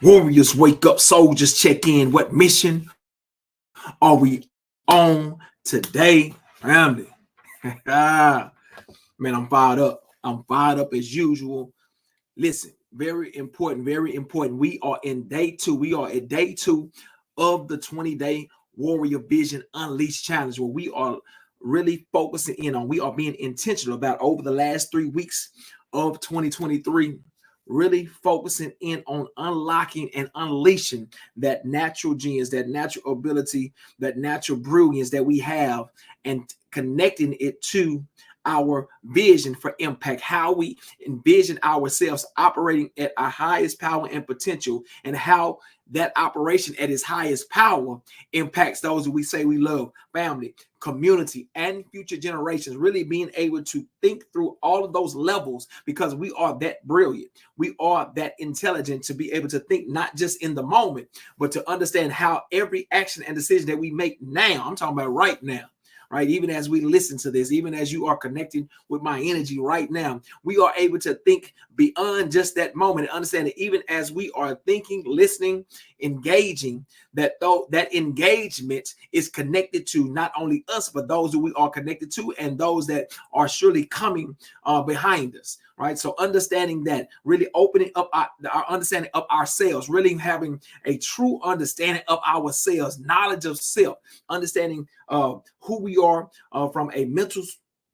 Warriors wake up, soldiers check in. What mission are we on today, family? Man, I'm fired up. I'm fired up as usual. Listen, very important, very important. We are in day two. We are at day two of the 20-day Warrior Vision Unleashed Challenge, where we are really focusing in on, we are being intentional about over the last 3 weeks of 2023, really focusing in on unlocking and unleashing that natural genius, that natural ability, that natural brilliance that we have, and connecting it to our vision for impact, how we envision ourselves operating at our highest power and potential, and how that operation at its highest power impacts those that we say we love, family, community, and future generations. Really being able to think through all of those levels, because we are that brilliant, we are that intelligent to be able to think not just in the moment, but to understand how every action and decision that we make now, I'm talking about right now, right? Even as we listen to this, even as you are connecting with my energy right now, we are able to think beyond just that moment and understand that even as we are thinking, listening, engaging, that though that engagement is connected to not only us, but those that we are connected to and those that are surely coming behind us, right? So understanding that, really opening up our understanding of ourselves, really having a true understanding of ourselves, knowledge of self, understanding who we are from a mental,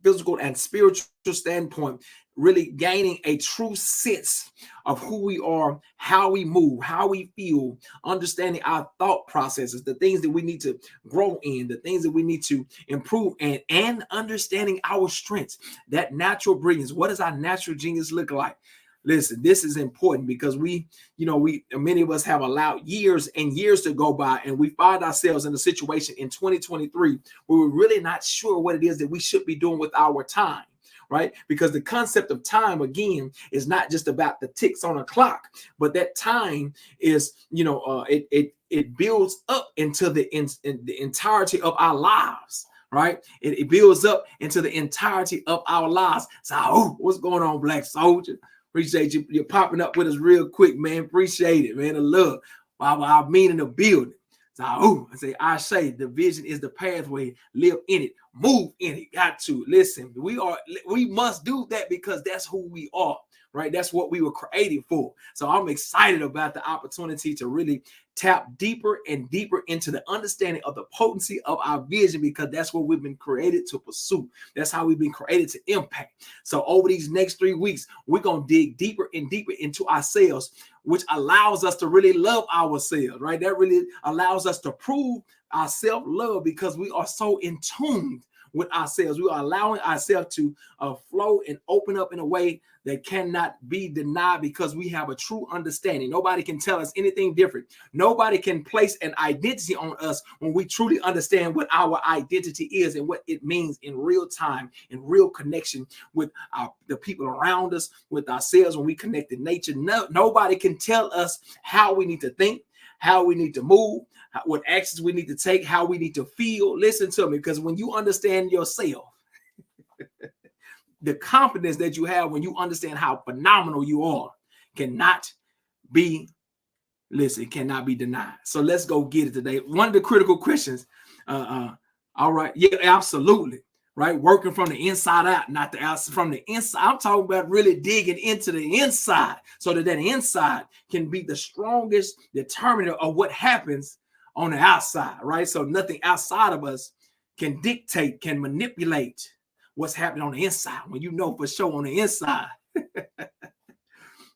physical, and spiritual standpoint, really gaining a true sense of who we are, how we move, how we feel, understanding our thought processes, the things that we need to grow in, the things that we need to improve in, and understanding our strengths, that natural brilliance. What does our natural genius look like? Listen, this is important because many of us have allowed years and years to go by, and we find ourselves in a situation in 2023 where we're really not sure what it is that we should be doing with our time, right? Because the concept of time, again, is not just about the ticks on a clock, but that time is, it builds up into the entirety of our lives. Right, it builds up into the entirety of our lives. So, what's going on, Black Soldier? Appreciate you. You're popping up with us real quick, man. Appreciate it, man. The love. While I mean in the building. So, I say the vision is the pathway. Live in it. Move in it. Got to listen. We must do that because that's who we are. Right. That's what we were created for. So I'm excited about the opportunity to really tap deeper and deeper into the understanding of the potency of our vision, because that's what we've been created to pursue. That's how we've been created to impact. So over these next 3 weeks, we're going to dig deeper and deeper into ourselves, which allows us to really love ourselves, right? That really allows us to prove our self-love because we are so in tune with ourselves. We are allowing ourselves to flow and open up in a way that cannot be denied because we have a true understanding. Nobody can tell us anything different. Nobody can place an identity on us when we truly understand what our identity is and what it means in real time, in real connection with the people around us, with ourselves, when we connect to nature. Nobody can tell us how we need to think, how we need to move, what actions we need to take, how we need to feel. Listen to me, because when you understand yourself, the confidence that you have when you understand how phenomenal you are cannot be denied. So let's go get it today. One of the critical questions. All right. Yeah, absolutely. Right. Working from the inside out, not the outside. From the inside. I'm talking about really digging into the inside so that inside can be the strongest determinant of what happens on the outside. Right. So nothing outside of us can dictate, can manipulate what's happening on the inside. When you know for sure on the inside,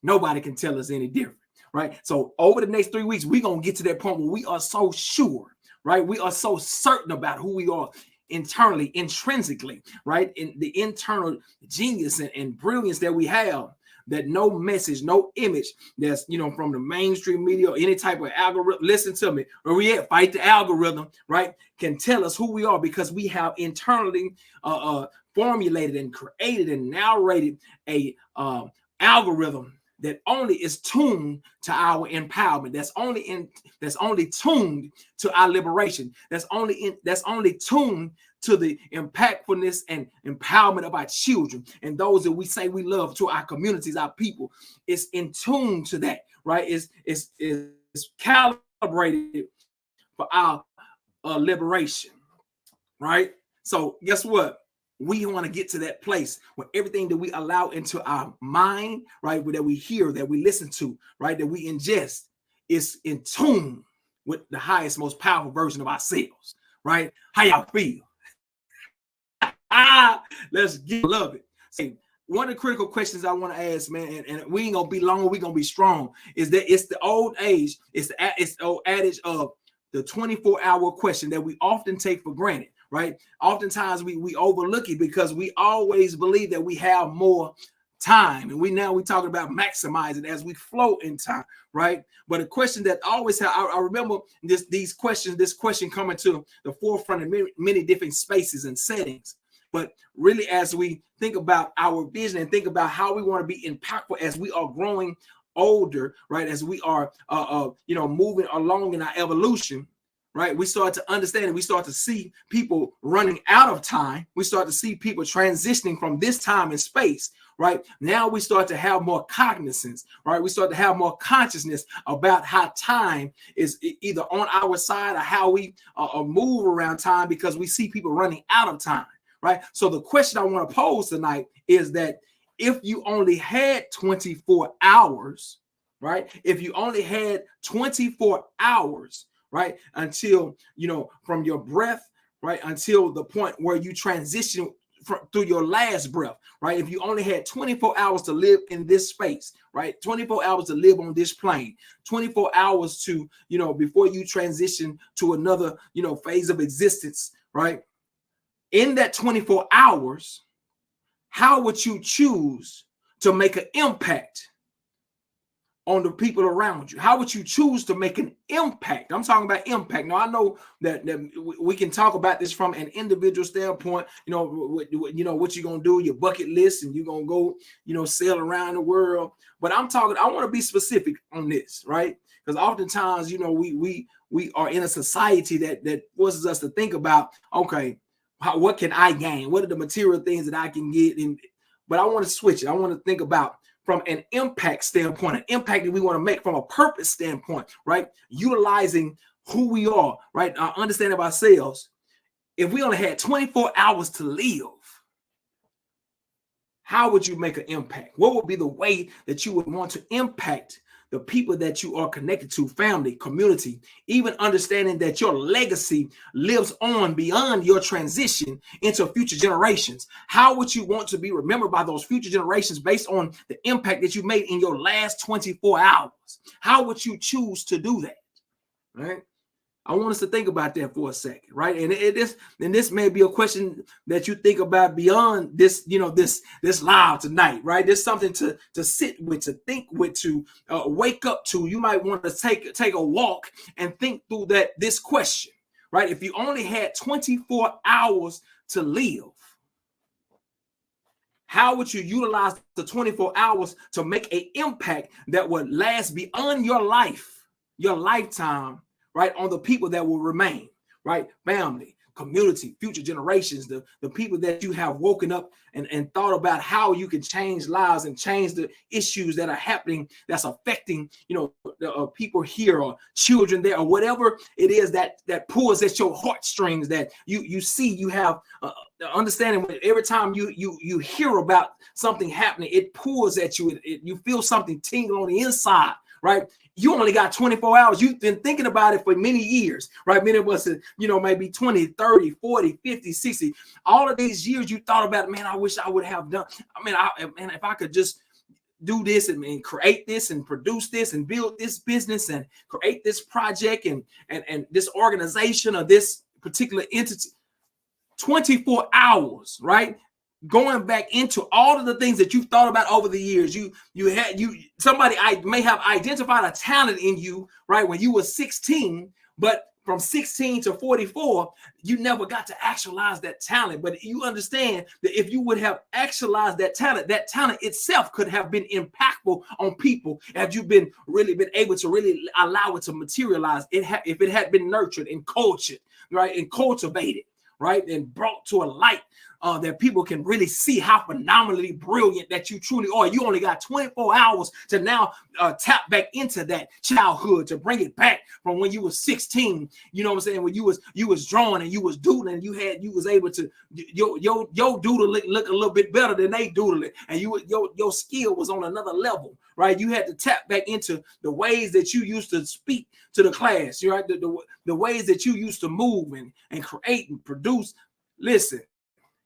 nobody can tell us any different, right? So over the next 3 weeks, we're going to get to that point where we are so sure, right? We are so certain about who we are internally, intrinsically, right? In the internal genius and brilliance that we have, that no message, no image that's, from the mainstream media or any type of algorithm, listen to me, where we at, fight the algorithm, right, can tell us who we are, because we have internally formulated and created and narrated a algorithm that only is tuned to our empowerment, that's only tuned to our liberation, that's only tuned to the impactfulness and empowerment of our children and those that we say we love, to our communities, our people. It's in tune to that. right, is calibrated for our liberation, right? So guess what? We want to get to that place where everything that we allow into our mind, right, that we hear, that we listen to, right, that we ingest, is in tune with the highest, most powerful version of ourselves, right? How y'all feel? Let's get love it. See, one of the critical questions I want to ask, man, and we ain't gonna be long, we gonna be strong, is that it's the old age, it's the old adage of the 24-hour question that we often take for granted, right? Oftentimes we overlook it because we always believe that we have more time, and we talking about maximizing as we flow in time, right? But a question that always I remember this question coming to the forefront in many different spaces and settings. But really, as we think about our vision and think about how we want to be impactful as we are growing older, right? As we are, moving along in our evolution, right? We start to understand and we start to see people running out of time. We start to see people transitioning from this time and space, right? Now we start to have more cognizance, right? We start to have more consciousness about how time is either on our side or how we move around time, because we see people running out of time. Right. So the question I want to pose tonight is that if you only had 24 hours, right? If you only had 24 hours, right, until, from your breath, right, until the point where you transition through your last breath, right? If you only had 24 hours to live in this space, right? 24 hours to live on this plane, 24 hours to, before you transition to another, phase of existence, right? In that 24 hours, how would you choose to make an impact on the people around you? How would you choose to make an impact? I'm talking about impact. Now, I know that we can talk about this from an individual standpoint, what you're going to do, your bucket list, and you're going to go, sail around the world. But I want to be specific on this, right? Because oftentimes, we are in a society that forces us to think about, okay, what can I gain? What are the material things that I can get? But I want to switch it. I want to think about from an impact standpoint, an impact that we want to make from a purpose standpoint, right? Utilizing who we are, right? Our understanding of ourselves. If we only had 24 hours to live, how would you make an impact? What would be the way that you would want to impact the people that you are connected to, family, community, even understanding that your legacy lives on beyond your transition into future generations? How would you want to be remembered by those future generations based on the impact that you made in your last 24 hours? How would you choose to do that? Right? I want us to think about that for a second, right? And this may be a question that you think about beyond this, this live tonight, right? There's something to sit with, to think with, to wake up to. You might want to take a walk and think through this question, right? If you only had 24 hours to live, how would you utilize the 24 hours to make an impact that would last beyond your lifetime, right, on the people that will remain, right? Family, community, future generations, the people that you have woken up and thought about how you can change lives and change the issues that are happening, that's affecting, the people here or children there or whatever it is that pulls at your heartstrings, that you see, you have understanding. Every time you hear about something happening, it pulls at you. You feel something tingle on the inside, right? You only got 24 hours. You've been thinking about it for many years, right? Many of us, maybe 20, 30, 40, 50, 60. All of these years you thought about, man, I wish I would have done. If I could just do this and create this and produce this and build this business and create this project and this organization or this particular entity. 24 hours, right? Going back into all of the things that you've thought about over the years. Somebody may have identified a talent in you, right, when you were 16, but from 16 to 44, you never got to actualize that talent. But you understand that if you would have actualized that talent itself could have been impactful on people. Have you been able to really allow it to materialize? If it had been nurtured and cultured, right, and cultivated, right, and brought to a light that people can really see how phenomenally brilliant that you truly are. You only got 24 hours to now tap back into that childhood, to bring it back from when you was 16. You know what I'm saying? When you was drawing and you was doodling, you was able to your doodle look a little bit better than they doodle it, and your skill was on another level, right? You had to tap back into the ways that you used to speak to the class, right? The ways that you used to move and create and produce. Listen,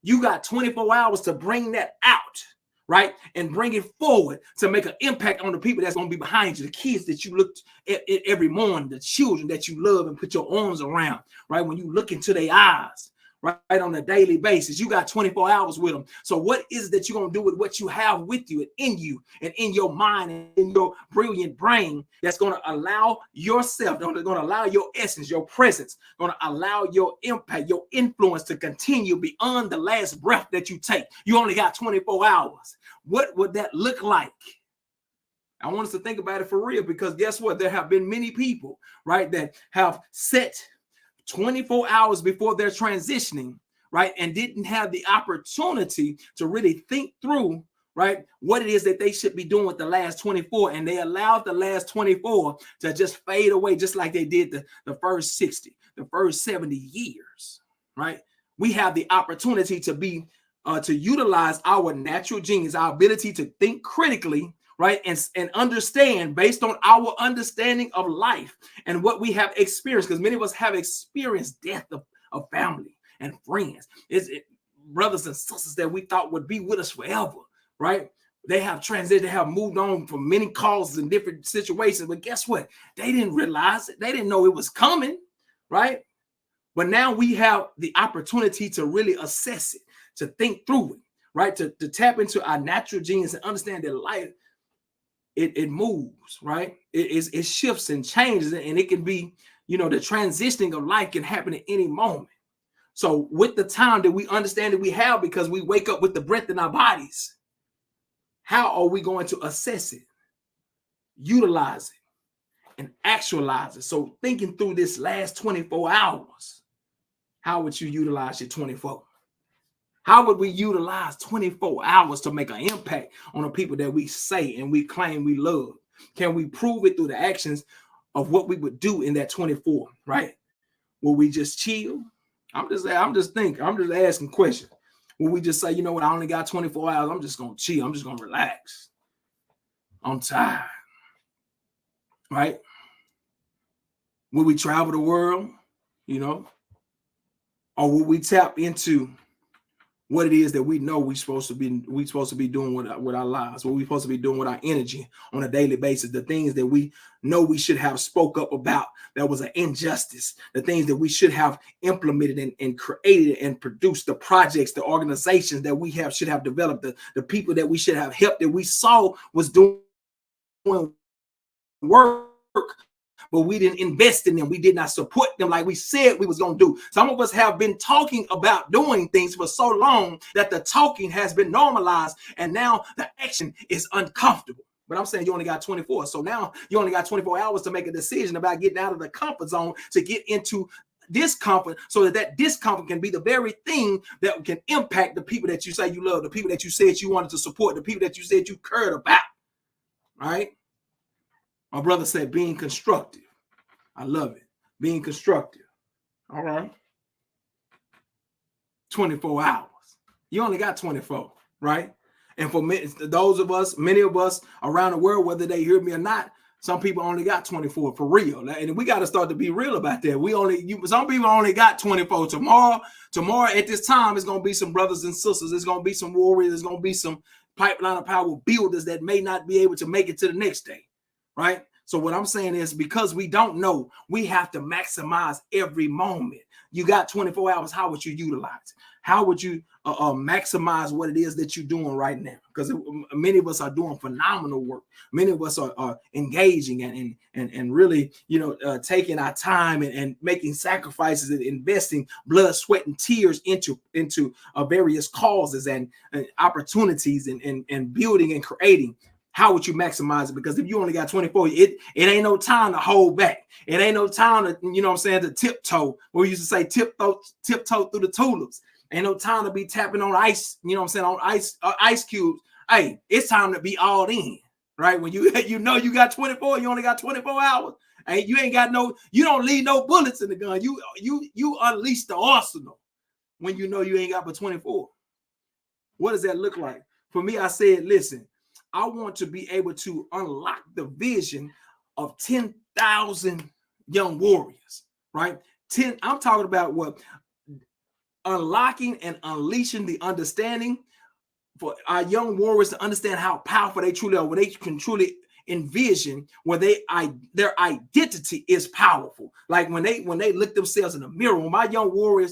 you got 24 hours to bring that out, right? And bring it forward to make an impact on the people that's going to be behind you, the kids that you look at every morning, the children that you love and put your arms around, right? When you look into their eyes, right, on a daily basis, you got 24 hours with them. So what is it that you're going to do with what you have with you and in your mind and in your brilliant brain that's going to allow yourself, going to allow your essence, your presence, going to allow your impact, your influence to continue beyond the last breath that you take? You only got 24 hours. What would that look like? I want us to think about it for real, because guess what? There have been many people, right, that have set 24 hours before they're transitioning, right, and didn't have the opportunity to really think through, right, what it is that they should be doing with the last 24, and they allowed the last 24 to just fade away, just like they did the first 60, the first 70 years, right? We have the opportunity to be to utilize our natural genius, our ability to think critically, right, and understand based on our understanding of life and what we have experienced, because many of us have experienced death of family and friends. It's brothers and sisters that we thought would be with us forever, right? They have transitioned, they have moved on from many causes and different situations, but guess what? They didn't realize it. They didn't know it was coming, right? But now we have the opportunity to really assess it, to think through it, right? To tap into our natural genius and understand that life, it moves, right? It shifts and changes, and it can be, the transitioning of life can happen at any moment. So with the time that we understand that we have, because we wake up with the breath in our bodies, how are we going to assess it, utilize it, and actualize it? So thinking through this last 24 hours, how would you utilize your 24? How would we utilize 24 hours to make an impact on the people that we say and we claim we love? Can we prove it through the actions of what we would do in that 24, right? Will we just chill? I'm just asking questions. Will we just say, you know what, I only got 24 hours, I'm just going to chill, I'm just going to relax, I'm tired, right? Will we travel the world, or will we tap into what it is that we know we're supposed to be doing with our lives, what we're supposed to be doing with our energy on a daily basis, the things that we know we should have spoke up about that was an injustice, the things that we should have implemented and created and produced, the projects, the organizations that we should have developed, the people that we should have helped, that we saw was doing work, but we didn't invest in them. We did not support them like we said we was going to do. Some of us have been talking about doing things for so long that the talking has been normalized, and now the action is uncomfortable. But I'm saying you only got 24. So now you only got 24 hours to make a decision about getting out of the comfort zone to get into discomfort, so that discomfort can be the very thing that can impact the people that you say you love, the people that you said you wanted to support, the people that you said you cared about, right? My brother said being constructive. I love it. Being constructive. All right. 24 hours. You only got 24, right? And for many of us around the world, whether they hear me or not, some people only got 24 for real. And we got to start to be real about that. Some people only got 24. Tomorrow at this time, it's going to be some brothers and sisters. It's going to be some warriors. It's going to be some pipeline of power builders that may not be able to make it to the next day. Right? So what I'm saying is, because we don't know, we have to maximize every moment. You got 24 hours. How would you utilize it? How would you maximize what it is that you're doing right now? Because many of us are doing phenomenal work. Many of us are engaging and really, taking our time and making sacrifices and investing blood, sweat, and tears into various causes and opportunities and building and creating. How would you maximize it? Because if you only got 24, it ain't no time to hold back. It ain't no time to, to tiptoe. We used to say tiptoe through the tulips. Ain't no time to be tapping on ice, you know what I'm saying, on ice cubes. Hey, it's time to be all in, right? When you you got 24, you only got 24 hours, and you ain't got you don't leave no bullets in the gun. You unleash the arsenal when you know you ain't got but 24. What does that look like? For me, I said, listen, I want to be able to unlock the vision of 10,000 young warriors, right? I'm talking about what? Unlocking and unleashing the understanding for our young warriors to understand how powerful they truly are, where they can truly envision where their identity is powerful. Like when they look themselves in the mirror, when my young warrior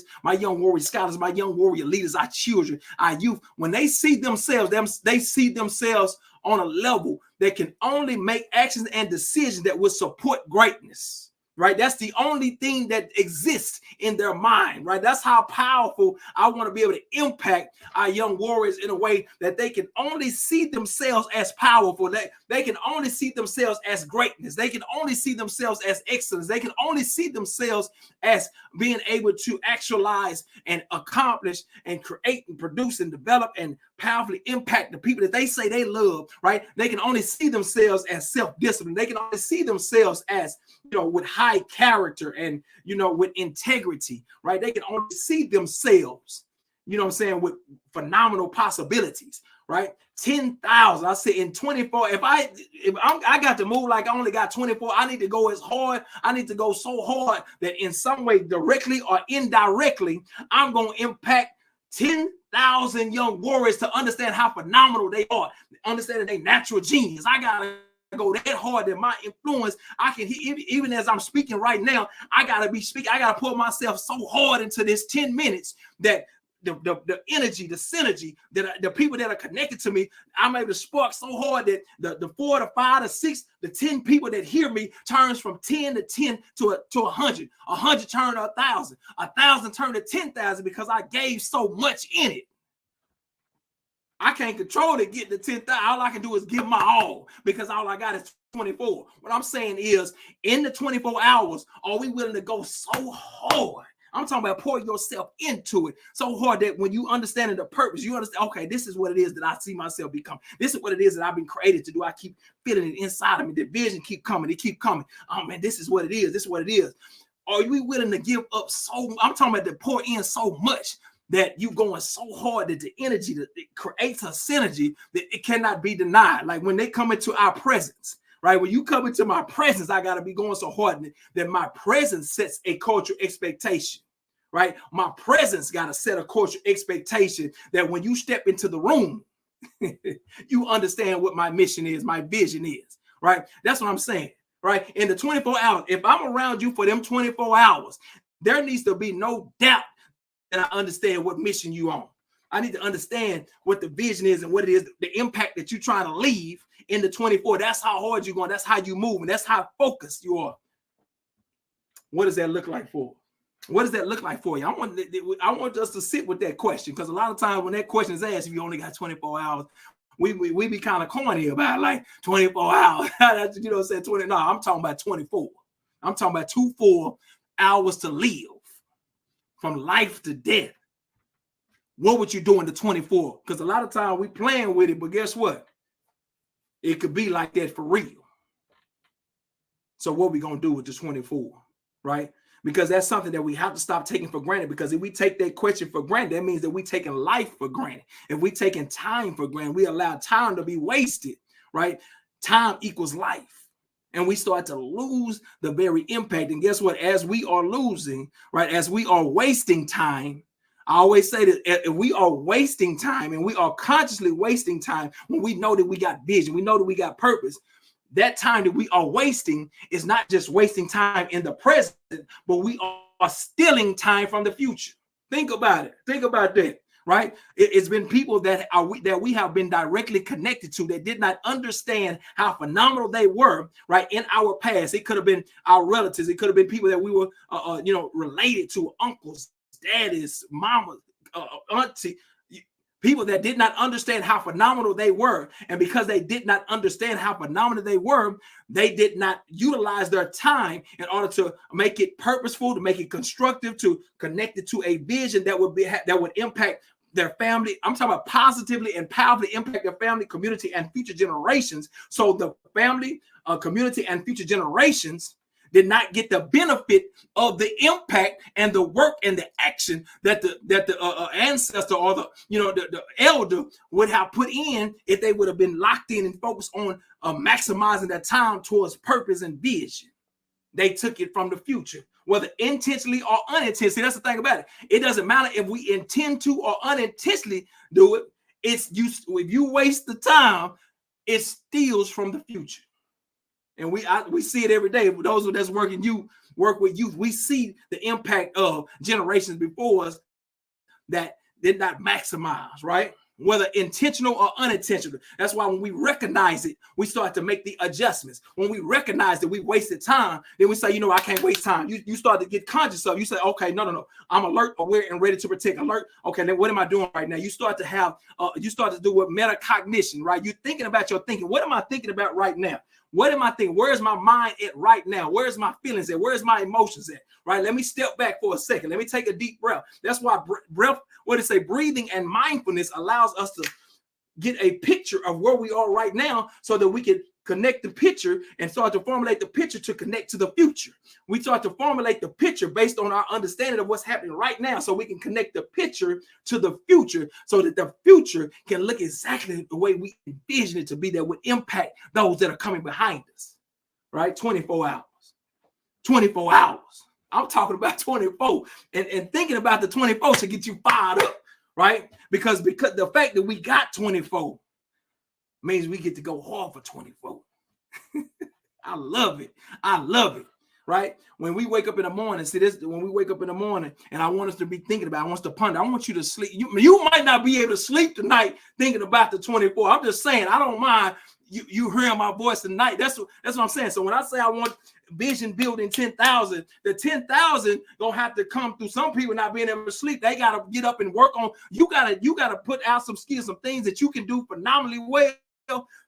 scholars, my young warrior leaders, our children, our youth, when they see themselves, they see themselves on a level that can only make actions and decisions that will support greatness. Right, that's the only thing that exists in their mind. Right, that's how powerful I want to be able to impact our young warriors in a way that they can only see themselves as powerful. They can only see themselves as greatness. They can only see themselves as excellence. They can only see themselves as being able to actualize and accomplish and create and produce and develop and powerfully impact the people that they say they love. Right, they can only see themselves as self-discipline. They can only see themselves as, with high character and, with integrity, right? They can only see themselves, with phenomenal possibilities, right? 10,000. I said in 24, if I got to move like I only got 24, I need to go as hard. I need to go so hard that in some way, directly or indirectly, I'm going to impact 10,000 young warriors to understand how phenomenal they are, understanding their natural genius. I got to go that hard that my influence, I can, even as I'm speaking right now, I gotta be speaking. I gotta put myself so hard into this 10 minutes that the energy, the synergy, that the people that are connected to me, I'm able to spark so hard that the 4 to 5 to 6, the 10 people that hear me turns from 10 to 10 to 100. 100 turn to 1,000. 1,000 turn to 10,000 because I gave so much in it. I can't control it, get the 10,000. All I can do is give my all because all I got is 24. What I'm saying is, in the 24 hours, are we willing to go so hard? I'm talking about pour yourself into it so hard that when you understand the purpose, you understand, okay, this is what it is that I see myself become. This is what it is that I've been created to do. I keep feeling it inside of me. The vision keep coming. It keep coming. Oh, man, this is what it is. This is what it is. Are we willing to give up I'm talking about to pour in so much that you going so hard that the energy that it creates a synergy that it cannot be denied. Like when they come into our presence, right? When you come into my presence, I got to be going so hard that my presence sets a cultural expectation, right? My presence got to set a cultural expectation that when you step into the room, you understand what my mission is, my vision is, right? That's what I'm saying, right? In the 24 hours, if I'm around you for them 24 hours, there needs to be no doubt that I understand what mission you on. I need to understand what the vision is and what it is, the impact that you're trying to leave in the 24. That's how hard you're going. That's how you move. And that's how focused you are. What does that look like for? What does that look like for you? I want us to sit with that question, because a lot of times when that question is asked, if you only got 24 hours, we be kind of corny about like 24 hours. You know, say 20. No, I'm talking about 24. I'm talking about 24 hours to live. From life to death. What would you do in the 24? Because a lot of times we playing with it, but guess what? It could be like that for real. So what we going to do with the 24, right? Because that's something that we have to stop taking for granted. Because if we take that question for granted, that means that we taking life for granted. If we taking time for granted, we allow time to be wasted, right? Time equals life. And we start to lose the very impact. And guess what? As we are losing, right, as we are wasting time, I always say that if we are wasting time and we are consciously wasting time when we know that we got vision, we know that we got purpose, that time that we are wasting is not just wasting time in the present, but we are stealing time from the future. Think about it. Think about that. Right? It's been people that we have been directly connected to that did not understand how phenomenal they were, right, in our past. It could have been our relatives. It could have been people that we were, related to, uncles, daddies, mamas, auntie, People that did not understand how phenomenal they were. And because they did not understand how phenomenal they were, they did not utilize their time in order to make it purposeful, to make it constructive, to connect it to a vision that would impact their family. I'm talking about positively and powerfully impact their family, community, and future generations. So the family, community, and future generations did not get the benefit of the impact and the work and the action that the ancestor or the elder would have put in if they would have been locked in and focused on maximizing their time towards purpose and vision. They took it from the future, whether intentionally or unintentionally. That's the thing about it. It doesn't matter if we intend to or unintentionally do it. It's you. If you waste the time, it steals from the future. And we see it every day. Those that's working work with youth. We see the impact of generations before us that did not maximize, right? Whether intentional or unintentional. That's why when we recognize it, we start to make the adjustments. When we recognize that we wasted time, then we say, I can't waste time. You start to get conscious of. You say, okay, no. I'm alert, aware, and ready to protect. Alert. Okay, then what am I doing right now? You start to have, you start to do what metacognition, right? You're thinking about your thinking. What am I thinking about right now? What am I thinking? Where's my mind at right now? Where's my feelings at? Where's my emotions at? Right? Let me step back for a second. Let me take a deep breath. That's why breath, breathing and mindfulness allows us to get a picture of where we are right now so that we can connect the picture and start to formulate the picture to connect to the future. We start to formulate the picture based on our understanding of what's happening right now so we can connect the picture to the future so that the future can look exactly the way we envision it to be that would impact those that are coming behind us, right? 24 hours. 24 hours. I'm talking about 24 and thinking about the 24 to get you fired up, right? Because the fact that we got 24 means we get to go hard for 24. I love it. I love it. Right? When we wake up in the morning, see this, when we wake up in the morning and I want us to be thinking about, I want us to ponder, I want you to sleep. You might not be able to sleep tonight thinking about the 24. I'm just saying, I don't mind you hearing my voice tonight. That's what I'm saying. So when I say I want vision building 10,000, the 10,000 gonna have to come through some people not being able to sleep. They gotta get up and work on. You gotta put out some skills, some things that you can do phenomenally well.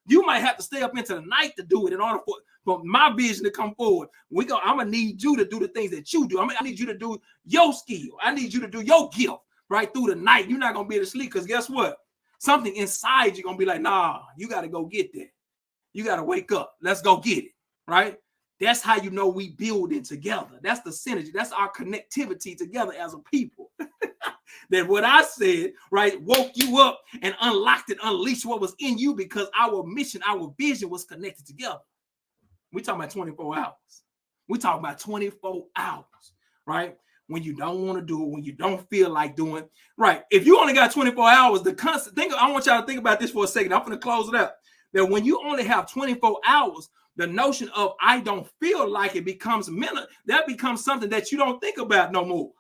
You might have to stay up into the night to do it in order for my vision to come forward. I'm gonna need you to do the things that you do. I need you to do your skill. I need you to do your gift right through the night. You're not gonna be able to sleep because guess what? Something inside you gonna be like, nah, you gotta go get that. You gotta wake up. Let's go get it. Right? That's how you know we building together. That's the synergy. That's our connectivity together as a people. That what I said, right, woke you up and unlocked and unleashed what was in you because our mission, our vision was connected together. We're talking about 24 hours. We're talking about 24 hours, right? When you don't want to do it, when you don't feel like doing it, right? If you only got 24 hours, the constant thing, I want y'all to think about this for a second. I'm going to close it up. That when you only have 24 hours, the notion of I don't feel like it becomes mental. That becomes something that you don't think about no more.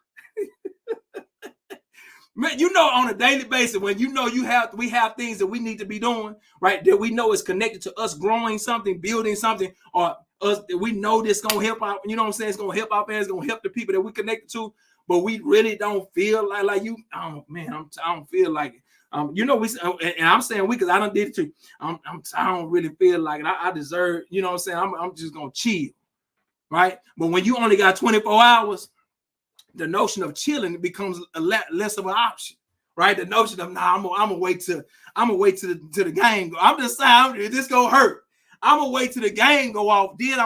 Man, on a daily basis, when we have things that we need to be doing, right? That we know is connected to us growing something, building something, or us. We know this gonna help out. You know what I'm saying? It's gonna help our fans. It's gonna help the people that we connected to. But we really don't feel like you. Oh man, I don't feel like it. And I'm saying we because I done did it too. I don't really feel like it. I deserve. You know what I'm saying? I'm just gonna chill, right? But when you only got 24 hours. The notion of chilling becomes a less of an option, right? The notion of I'm gonna wait to the game. I'm just saying this gonna hurt. I'm gonna wait till the game go off. Then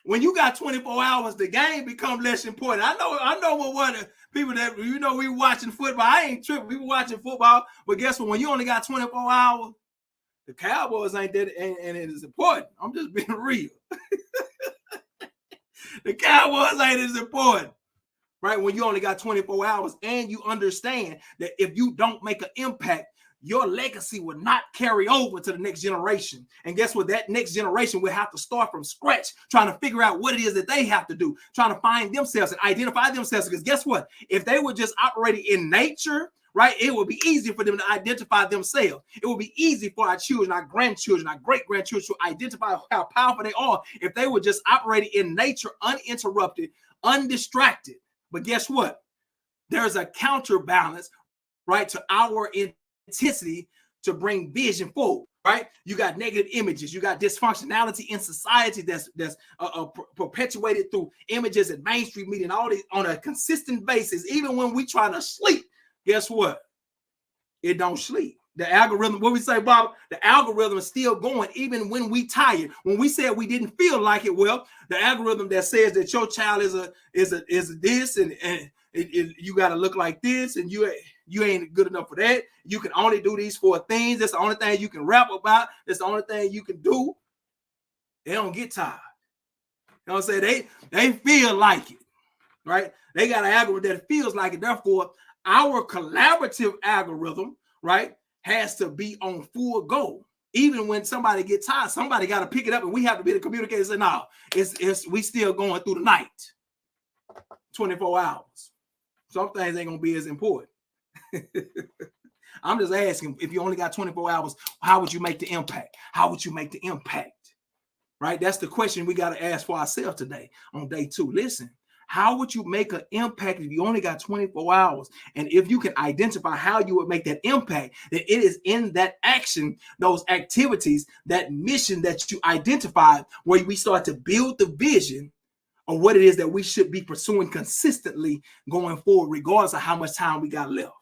when you got 24 hours, the game becomes less important. I know what the people that we watching football. I ain't tripping. We were watching football, but guess what? When you only got 24 hours, the Cowboys ain't that, and it is important. I'm just being real. The Cowboys ain't as important, right? When you only got 24 hours and you understand that if you don't make an impact, your legacy will not carry over to the next generation. And guess what? That next generation will have to start from scratch, trying to figure out what it is that they have to do, trying to find themselves and identify themselves. Because guess what? If they were just operating in nature, right, it would be easy for them to identify themselves. It would be easy for our children, our grandchildren, our great-grandchildren to identify how powerful they are if they were just operating in nature, uninterrupted, undistracted. But guess what? There's a counterbalance, right, to our intensity to bring vision forward, right? You got negative images, you got dysfunctionality in society that's perpetuated through images and mainstream media and all these on a consistent basis. Even when we try to sleep, guess what? It don't sleep. The algorithm, what we say, Bob, the algorithm is still going even when we tired. When we said we didn't feel like it, well, the algorithm that says that your child is this and you got to look like this and you ain't good enough for that. You can only do these 4 things. That's the only thing you can rap about. That's the only thing you can do. They don't get tired. You know what I'm saying? They feel like it, right? They got an algorithm that feels like it. Therefore, our collaborative algorithm, right, has to be on full go. Even when somebody gets tired, somebody got to pick it up, and we have to be the communicator and say, no, we still going through the night. 24 hours. Some things ain't gonna be as important. I'm just asking, if you only got 24 hours, how would you make the impact? How would you make the impact? Right? That's the question we got to ask for ourselves today on day 2. Listen, how would you make an impact if you only got 24 hours? And if you can identify how you would make that impact, then it is in that action, those activities, that mission that you identified, where we start to build the vision of what it is that we should be pursuing consistently going forward, regardless of how much time we got left.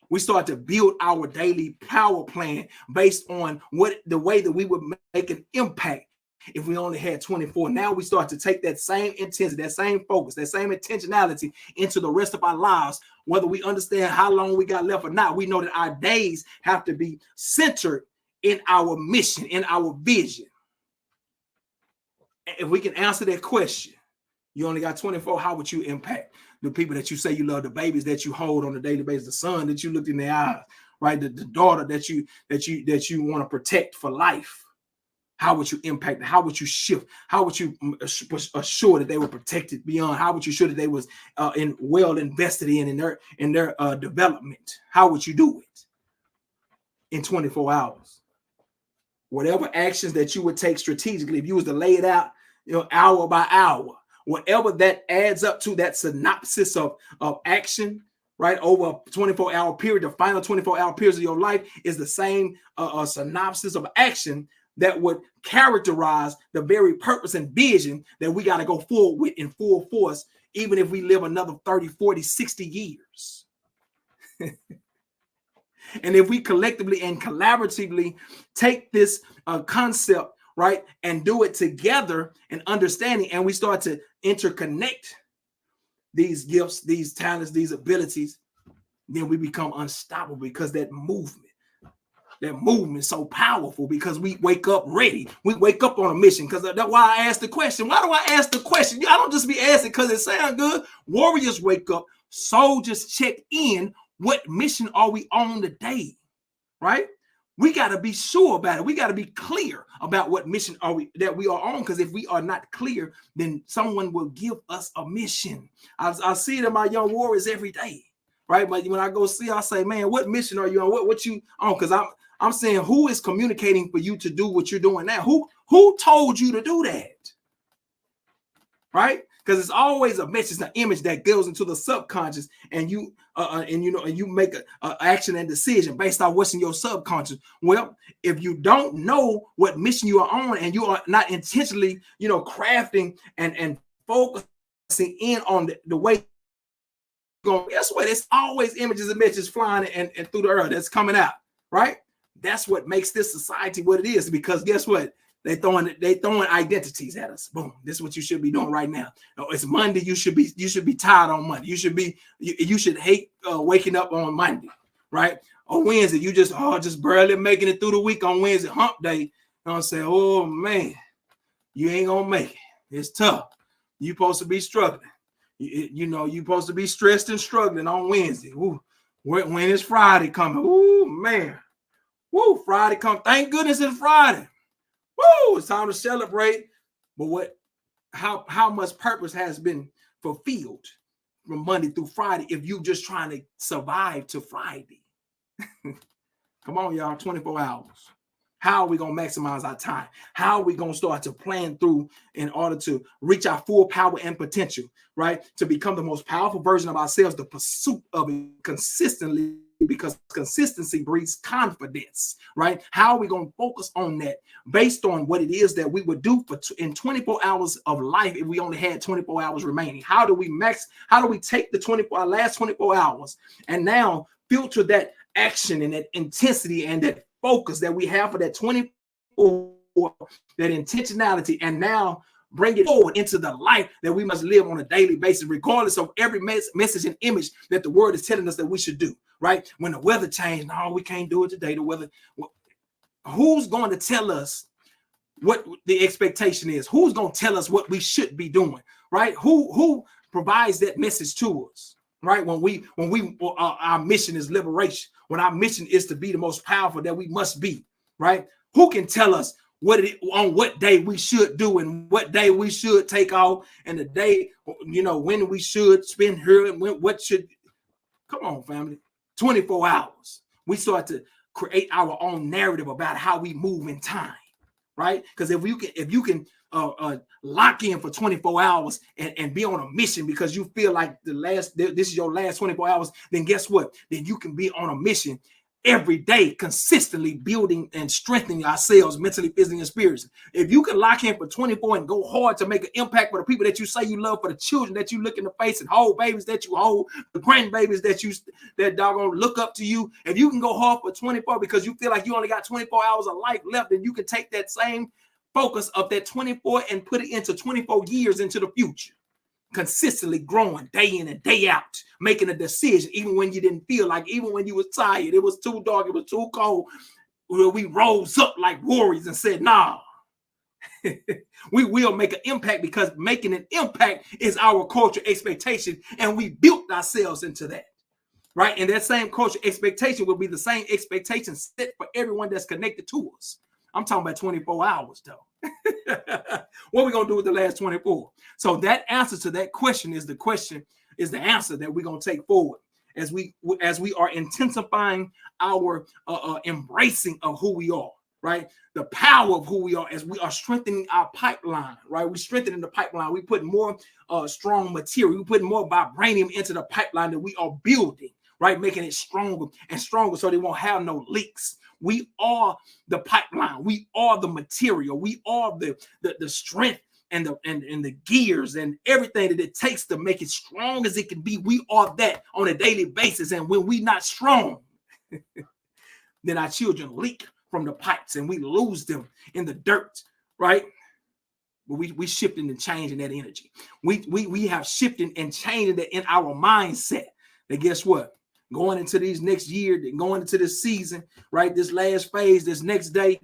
We start to build our daily power plan based on the way that we would make an impact if we only had 24. Now we start to take that same intensity, that same focus, that same intentionality into the rest of our lives. Whether we understand how long we got left or not, we know that our days have to be centered in our mission, in our vision. If we can answer that question, you only got 24, how would you impact the people that you say you love, the babies that you hold on a daily basis, the son that you looked in their eyes, right? The daughter that you want to protect for life? How would you impact? How would you shift? How would you assure that they were protected beyond? How would you assure that they was well invested in their development? How would you do it in 24 hours? Whatever actions that you would take strategically, if you was to lay it out, hour by hour, whatever that adds up to, that synopsis of action, right, over a 24-hour period, the final 24-hour periods of your life is the same synopsis of action that would characterize the very purpose and vision that we got to go forward with in full force, even if we live another 30, 40, 60 years. And if we collectively and collaboratively take this concept, right, and do it together and understanding, and we start to interconnect these gifts, these talents, these abilities, then we become unstoppable, because that movement is so powerful, because we wake up ready. We wake up on a mission, because that's why I asked the question. Why do I ask the question? I don't just be asking because it sounds good. Warriors wake up. Soldiers check in. What mission are we on today? Right? We got to be sure about it. We got to be clear about what mission that we are on, because if we are not clear, then someone will give us a mission. I see it in my young warriors every day, right? But when I go see, I say, man, what mission are you on? What you on? Because I'm saying, who is communicating for you to do what you're doing now? Who told you to do that? Right? Because it's always a message, an image that goes into the subconscious, and you make an action and decision based on what's in your subconscious. Well, if you don't know what mission you are on, and you are not intentionally, crafting and focusing in on the way you're going, guess what? It's always images and messages flying and through the earth that's coming out, right? That's what makes this society what it is, because guess what? They throwing identities at us. Boom. This is what you should be doing right now. It's Monday. You should be tired on Monday. You should hate waking up on Monday, right? On Wednesday, you just barely making it through the week on Wednesday, hump day. You know what I'm saying? Oh man, you ain't gonna make it. It's tough. You supposed to be struggling. You supposed to be stressed and struggling on Wednesday. Ooh, when is Friday coming? Ooh, man. Woo, Friday come. Thank goodness it's Friday. Woo, it's time to celebrate. But how much purpose has been fulfilled from Monday through Friday if you just trying to survive to Friday? Come on, y'all, 24 hours. How are we going to maximize our time? How are we going to start to plan through in order to reach our full power and potential, right? To become the most powerful version of ourselves, the pursuit of it consistently, because consistency breeds confidence, right? How are we going to focus on that based on what it is that we would do in 24 hours of life if we only had 24 hours remaining? How do we take the last 24 hours and now filter that action and that intensity and that focus that we have for that 24, that intentionality, and now bring it forward into the life that we must live on a daily basis, regardless of every message and image that the word is telling us that we should do, right? When the weather changed, no, we can't do it today. The weather, who's going to tell us what the expectation is? Who's going to tell us what we should be doing, right? Who provides that message to us, right? When our mission is liberation, when our mission is to be the most powerful that we must be, right? Who can tell us on what day we should do and what day we should take off, and the day, when we should spend here and what should? Come on, family. 24 hours. We start to create our own narrative about how we move in time, right? Because if you can lock in for 24 hours and be on a mission because you feel like this is your last 24 hours, then guess what? Then you can be on a mission every day, consistently building and strengthening ourselves mentally, physically, and spiritually. If you can lock in for 24 and go hard to make an impact for the people that you say you love, for the children that you look in the face and hold, babies that you hold, the grandbabies that doggone look up to you, if you can go hard for 24 because you feel like you only got 24 hours of life left, then you can take that same focus of that 24 and put it into 24 years into the future. Consistently growing day in and day out, making a decision, even when you didn't feel like, even when you was tired, it was too dark, it was too cold. We rose up like warriors and said, nah, we will make an impact, because making an impact is our culture expectation, and we built ourselves into that, right? And that same culture expectation will be the same expectation set for everyone that's connected to us. I'm talking about 24 hours though. What are we going to do with the last 24? So that answer to that question is the answer that we're going to take forward as we are intensifying our embracing of who we are, right? The power of who we are, as we are strengthening our pipeline, right? We're strengthening the pipeline. We put more strong material. We put more vibranium into the pipeline that we are building, right? Making it stronger and stronger so they won't have no leaks. We are the pipeline. We are the material. We are the strength and the gears and everything that it takes to make it strong as it can be. We are that on a daily basis. And when we're not strong, then our children leak from the pipes and we lose them in the dirt, right? But we shifting and changing that energy. We have shifting and changing that in our mindset. That guess what? Going into these next year, going into this season, right? This last phase, this next day,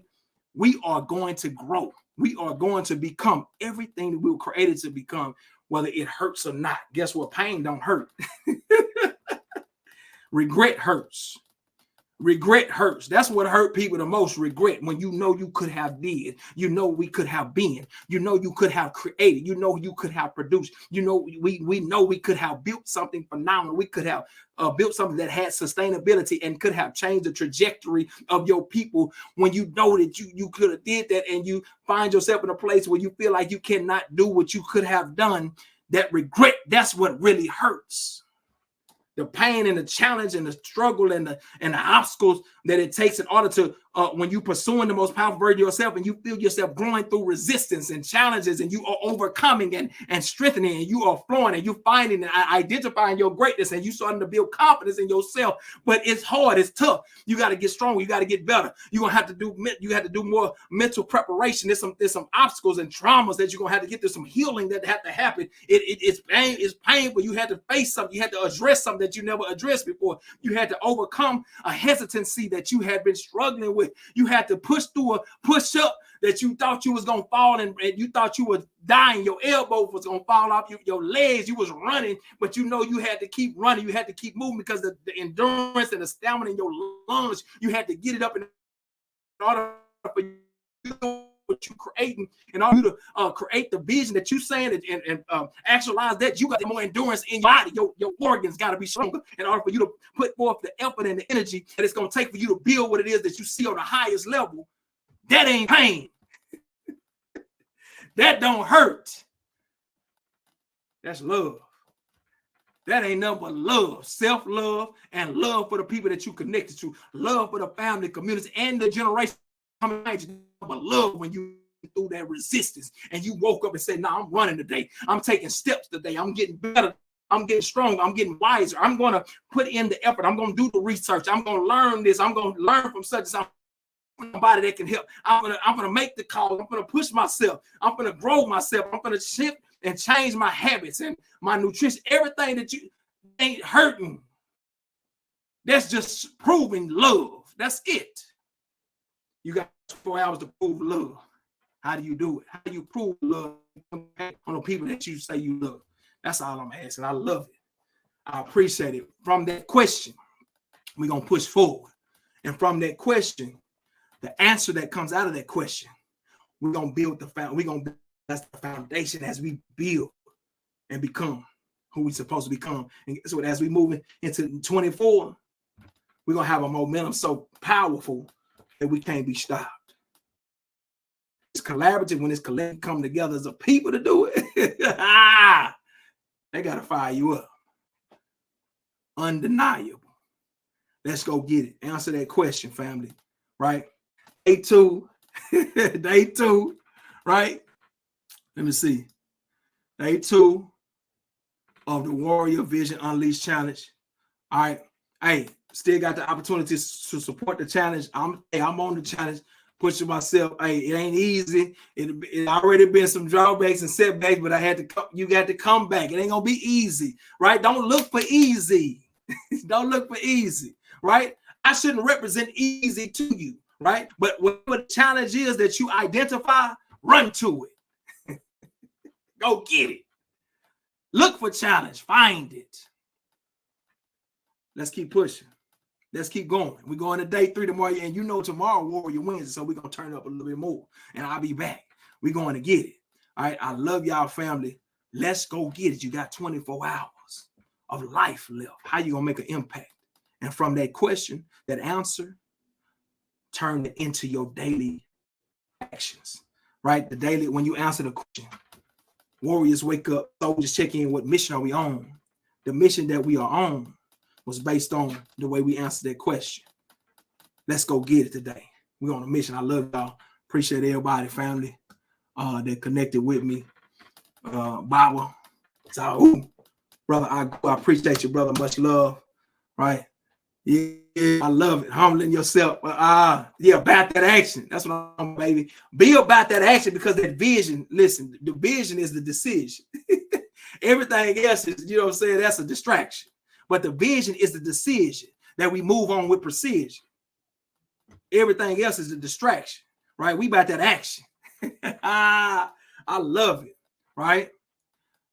we are going to grow. We are going to become everything that we were created to become, whether it hurts or not. Guess what? Pain don't hurt. Regret hurts. Regret hurts. That's what hurt people the most. Regret, when you know you could have did, you know we could have been, you know you could have created, you know you could have produced, you know we know we could have built something phenomenal. We could have built something that had sustainability and could have changed the trajectory of your people. When you know that you could have did that, and you find yourself in a place where you feel like you cannot do what you could have done, that regret, that's what really hurts. The pain and the challenge and the struggle and the obstacles that it takes in order to, when you pursuing the most powerful version of yourself, and you feel yourself growing through resistance and challenges, and you are overcoming and strengthening, and you are flowing, and you finding and identifying your greatness, and you starting to build confidence in yourself. But it's hard, it's tough. You got to get stronger. You got to get better. You're gonna have to do more mental preparation. There's some obstacles and traumas that you're gonna have to get through, some healing that have to happen. It's painful. You had to face something. You had to address something that you never addressed before. You had to overcome a hesitancy that you had been struggling with. You had to push through a push up that you thought you was gonna fall, and you thought you was dying. Your elbow was gonna fall off your legs. You was running, but you know you had to keep running. You had to keep moving because the endurance and the stamina in your lungs, you had to get it up in order for you to what you creating, in order to create the vision that you saying and actualize that. You got more endurance in your body. Your organs got to be stronger in order for you to put forth the effort and the energy that it's going to take for you to build what it is that you see on the highest level That ain't pain. That don't hurt. That's love. That ain't nothing but love, self-love, and love for the people that you connected to, love for the family, community, and the generation coming behind you. But love when you through that resistance and you woke up and said, "Nah, I'm running today. I'm taking steps today. I'm getting better. I'm getting stronger. I'm getting wiser. I'm going to put in the effort. I'm going to do the research. I'm going to learn this. I'm going to learn from such as somebody that can help. I'm gonna make the call. I'm gonna push myself. I'm gonna grow myself. I'm gonna shift and change my habits and my nutrition. Everything that you ain't hurting. That's just proving love. That's it. You got 4 hours to prove love. How do you do it? How do you prove love on the people that you say you love? That's all I'm asking. I love it. I appreciate it. From that question, we're gonna push forward. And from that question, the answer that comes out of that question, we're gonna build that's the foundation as we build and become who we're supposed to become. And so as we move into 24, we're gonna have a momentum so powerful that we can't be stopped. It's collaborative. When it's collective, come together as a people to do it. They gotta fire you up. Undeniable. Let's go get it. Answer that question, family. Right? Day 2, day 2, right? Let me see. Day 2 of the Warrior Vision Unleashed Challenge. All right. Hey, still got the opportunity to support the challenge. I'm on the challenge, pushing myself. Hey, it ain't easy. It already been some drawbacks and setbacks, but you got to come back. It ain't gonna be easy, right? Don't look for easy. Don't look for easy, right? I shouldn't represent easy to you. Right? But whatever the challenge is that you identify, run to it. Go get it. Look for challenge. Find it. Let's keep pushing. Let's keep going. We're going to day 3 tomorrow. And you know tomorrow Warrior Wednesday, so we're going to turn up a little bit more. And I'll be back. We're going to get it. All right. I love y'all, family. Let's go get it. You got 24 hours of life left. How you going to make an impact? And from that question, that answer, turn it into your daily actions, right? The daily, when you answer the question, warriors wake up, soldiers check in, what mission are we on? The mission that we are on was based on the way we answered that question. Let's go get it today. We're on a mission. I love y'all. Appreciate everybody, family, that connected with me. Baba, so, brother, I appreciate you, brother. Much love, right? Yeah, I love it. Humbling yourself. Yeah, about that action. That's what I'm, baby. Be about that action, because that vision, listen, the vision is the decision. Everything else is, you know what I'm saying, that's a distraction. But the vision is the decision that we move on with precision. Everything else is a distraction, right? We about that action. I love it, right?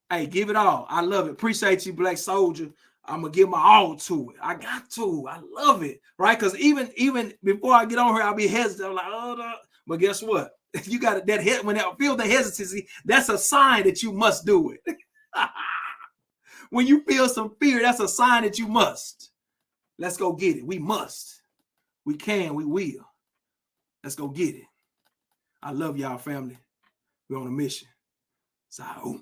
Hey, give it all. I love it. Appreciate you, Black Soldier. I'm gonna give my all to it. I got to. I love it, right? Because even before I get on here, I'll be hesitant. I'm like, oh no. But guess what? You got that head when I feel the hesitancy. That's a sign that you must do it. When you feel some fear, that's a sign that you must. Let's go get it. We must. We can. We will. Let's go get it. I love y'all, family. We're on a mission. So.